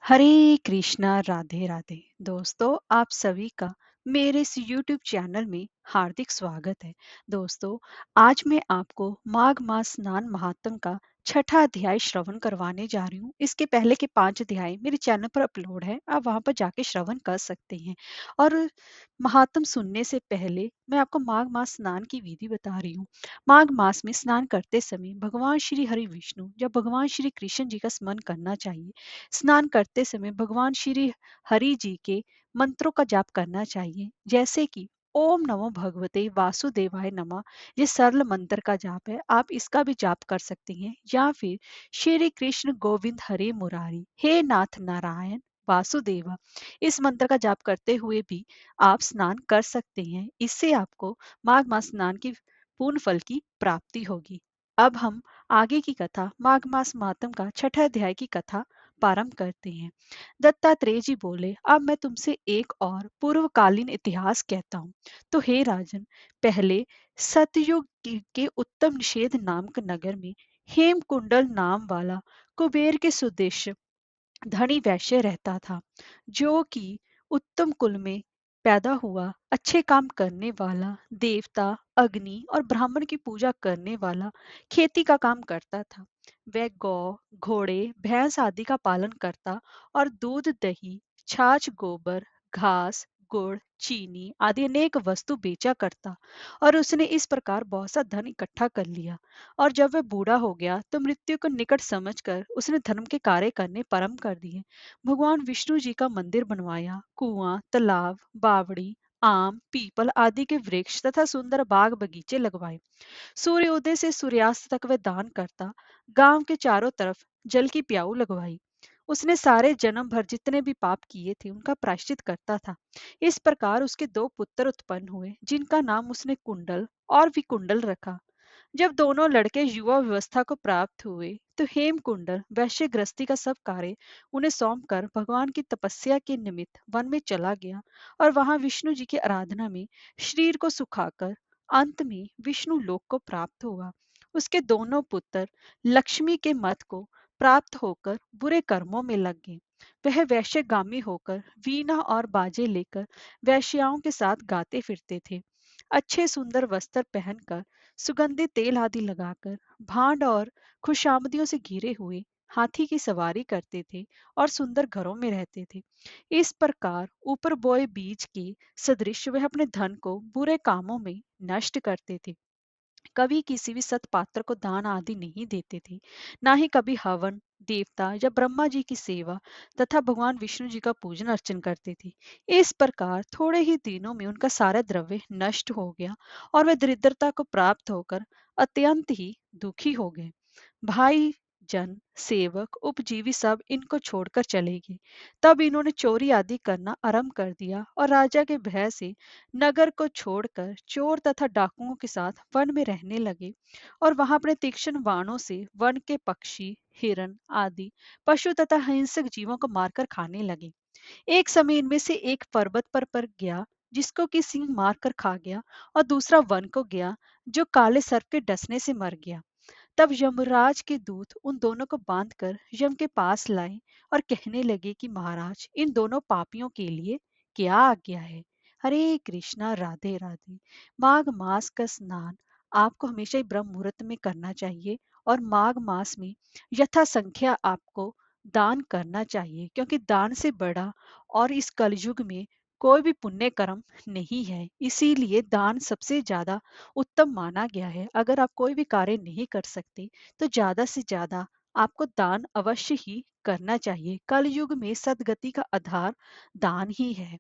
हरे कृष्णा राधे राधे। दोस्तों, आप सभी का मेरे इस यूट्यूब चैनल में हार्दिक स्वागत है। दोस्तों, आज मैं आपको माघ मास स्नान महात्म का छठा अध्याय श्रवण करवाने जा रही हूँ। इसके पहले के 5 अध्याय मेरे चैनल पर अपलोड है, आप वहां पर जाके श्रवण कर सकते हैं। और महात्म सुनने से पहले मैं आपको माघ मास स्नान की विधि बता रही हूँ। माघ मास में स्नान करते समय भगवान श्री हरि विष्णु या भगवान श्री कृष्ण जी का स्मरण करना चाहिए। स्नान करते समय भगवान श्री हरि जी के मंत्रों का जाप करना चाहिए, जैसे कि ओम नमो भगवते वासुदेवाय नमः। ये सरल मंत्र का जाप है, आप इसका भी जाप कर सकते हैं। या फिर श्री कृष्ण गोविंद हरे मुरारी हे नाथ नारायण वासुदेवा, इस मंत्र का जाप करते हुए भी आप स्नान कर सकते हैं। इससे आपको माघ मास स्नान की पूर्ण फल की प्राप्ति होगी। अब हम आगे की कथा, माघ मास महात्म का छठा अध्याय की कथा प्रारंभ करते हैं। दत्तात्रेय जी बोले, अब मैं तुमसे एक और पूर्वकालीन इतिहास कहता हूँ। तो हे राजन, पहले सतयुग के उत्तम निषेध नामक नगर में हेमकुंडल नाम वाला कुबेर के सुदेश धनी वैश्य रहता था, जो कि उत्तम कुल में पैदा हुआ, अच्छे काम करने वाला, देवता, अग्नि और ब्राह्मण की पूजा करने वाला, खेती का काम करता था। वह गौ, घोड़े, भैंस आदि का पालन करता और दूध, दही, छाछ, गोबर, घास, गुड़, चीनी आदि अनेक वस्तु बेचा करता। और उसने इस प्रकार बहुत सा धन इकट्ठा कर लिया। और जब वह बूढ़ा हो गया तो मृत्यु को निकट समझकर उसने धर्म के कार्य करने प्रारंभ कर दिए। भगवान विष्णु जी का मंदिर बनवाया, कुआं, तालाब, बावड़ी, आम, पीपल आदि के वृक्ष तथा सुंदर बाग बगीचे लगवाए। सूर्योदय से सूर्यास्त तक वह दान करता। गांव के चारों तरफ जल की प्याऊ लगवाई। उसने सारे जन्म भर जितने भी पाप किए थे उनका प्रायश्चित करता था। इस प्रकार उसके 2 पुत्र उत्पन्न हुए, जिनका नाम उसने कुंडल और विकुंडल रखा। जब दोनों लड़के युवा व्यवस्था को प्राप्त हुए तो हेमकुंडल वैश्य गृहस्थी का सब कार्य उन्हें सौंप कर भगवान की तपस्या के निमित्त वन में चला गया और वहां विष्णु जी की आराधना में शरीर को सुखाकर अंत में विष्णु लोक को प्राप्त हुआ। उसके दोनों पुत्र लक्ष्मी के मत को प्राप्त होकर बुरे कर्मों में लग गए। वह वैश्यगामी होकर वीणा और बाजे लेकर वैश्याओं के साथ गाते फिरते थे। अच्छे सुंदर वस्त्र पहनकर, सुगंधित तेल आदि लगाकर, भांड और खुशामदियों से घिरे हुए हाथी की सवारी करते थे और सुंदर घरों में रहते थे। इस प्रकार ऊपर बोए बीज के सदृश वह अपने धन को बुरे कामों में नष्ट करते थे। कभी किसी भी सत्पात्र को दान आदि नहीं देते थे, ना ही कभी हवन, देवता या ब्रह्मा जी की सेवा तथा भगवान विष्णु जी का पूजन अर्चन करते थे। इस प्रकार थोड़े ही दिनों में उनका सारा द्रव्य नष्ट हो गया और वे दरिद्रता को प्राप्त होकर अत्यंत ही दुखी हो गए। भाई जन, सेवक, उपजीवी सब इनको छोड़कर चले गए। तब इन्होंने चोरी आदि करना आरंभ कर दिया और राजा के भय से नगर को छोड़कर चोर तथा डाकुओं के साथ वन में रहने लगे और वहां अपने तीक्ष्ण बाणों से वन के पक्षी, हिरन आदि पशु तथा हिंसक जीवों को मारकर खाने लगे। एक समय इनमें से एक पर्वत पर गया, जिसको कि सिंह मारकर खा गया, और दूसरा वन को गया, जो काले सर्प के डसने से मर गया। तब यमराज के दूत उन दोनों को बांधकर यम के पास लाए और कहने लगे कि महाराज, इन दोनों पापियों के लिए क्या आज्ञा है। हरे कृष्णा राधे राधे। माघ मास का स्नान आपको हमेशा ही ब्रह्म मुहूर्त में करना चाहिए और माघ मास में यथा संख्या आपको दान करना चाहिए, क्योंकि दान से बड़ा और इस कलयुग में कोई भी पुण्य कर्म नहीं है। इसीलिए दान सबसे ज्यादा उत्तम माना गया है। अगर आप कोई भी कार्य नहीं कर सकते तो ज्यादा से ज्यादा आपको दान अवश्य ही करना चाहिए। कलयुग में सदगति का आधार दान ही है।